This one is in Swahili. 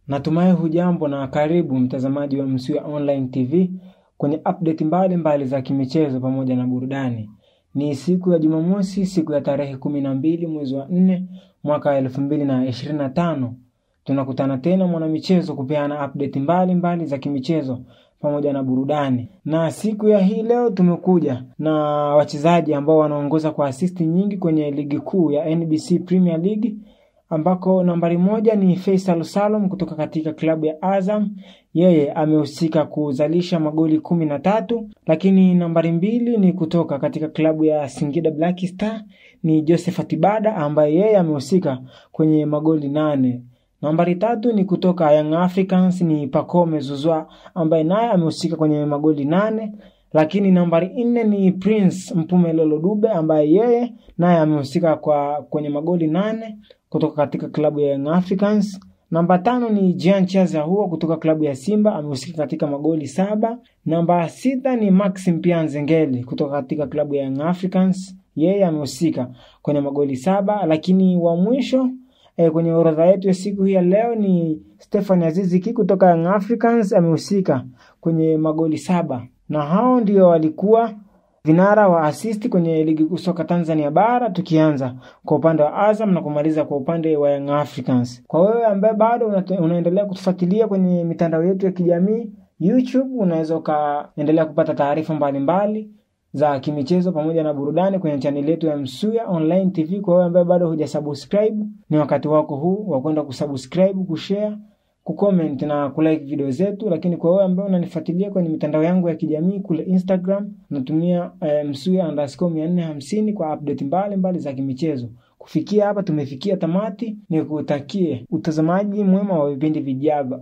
Natumai hujambo na karibu mtazamaji wa Msuya Online TV kwenye update mbali za kimichezo pamoja na burudani. Ni siku ya Jumamosi, siku ya tarehe 12 mwezi wa 4 mwaka 2025. Tunakutana tena mwanamichezo kupeana update mbali za kimichezo pamoja na burudani. Na siku ya hii leo tumekuja na wachezaji ambao wanaongoza kwa assist nyingi kwenye ligi kuu ya NBC Premier League, ambako nambari 1 ni Faisal Salum kutoka katika klabu ya Azam. Yeye amehusika kuzalisha magoli 13. Lakini nambari 2 ni kutoka katika klabu ya Singida Black Star, ni Josephat Bada ambaye yeye amehusika kwenye magoli 8. Nambari 3 ni kutoka Young Africans, ni Pacome Zouzoua ambaye naye amehusika kwenye magoli 8. Lakini nambari 4 ni Prince Mpumelelo Dube ambaye yeye naye amehusika kwenye magoli 8 kutoka katika klabu ya Young Africans. Namba 5 ni Jean Chaza huo kutoka klabu ya Simba, amehusika katika magoli 7. Namba 6 ni Maxim Pianzengeli kutoka katika klabu ya Young Africans, yeye amehusika kwenye magoli 7. Lakini wa mwisho kwenye orodha yetu ya siku hii ya leo ni Stefan Aziziki kutoka Young Africans, amehusika kwenye magoli 7. Na hao ndio walikuwa vinara wa assist kwenye ligi kuu soka Tanzania bara, tukianza kwa upande wa Azam na kumaliza kwa upande wa Young Africans. Kwa wewe ambaye bado unaendelea kutufuatilia kwenye mitandao yetu ya kijamii YouTube, unaweza kaendelea kupata taarifa mbalimbali za kimichezo pamoja na burudani kwenye channel yetu ya Msuya Online TV. Kwa wewe ambaye bado hujasubscribe, ni wakati wako huu wa kwenda kusubscribe, kushare, kucomment na kulike video zetu. Lakini kwa wewe ambaye unanifuatilia kwenye mitandao yangu ya kijamii kule Instagram, natumia Msuya_450 kwa update mbali za kimichezo. Kufikia hapa tumefikia tamati, nikutakie utazamaji mwema wa vipindi vijavyo.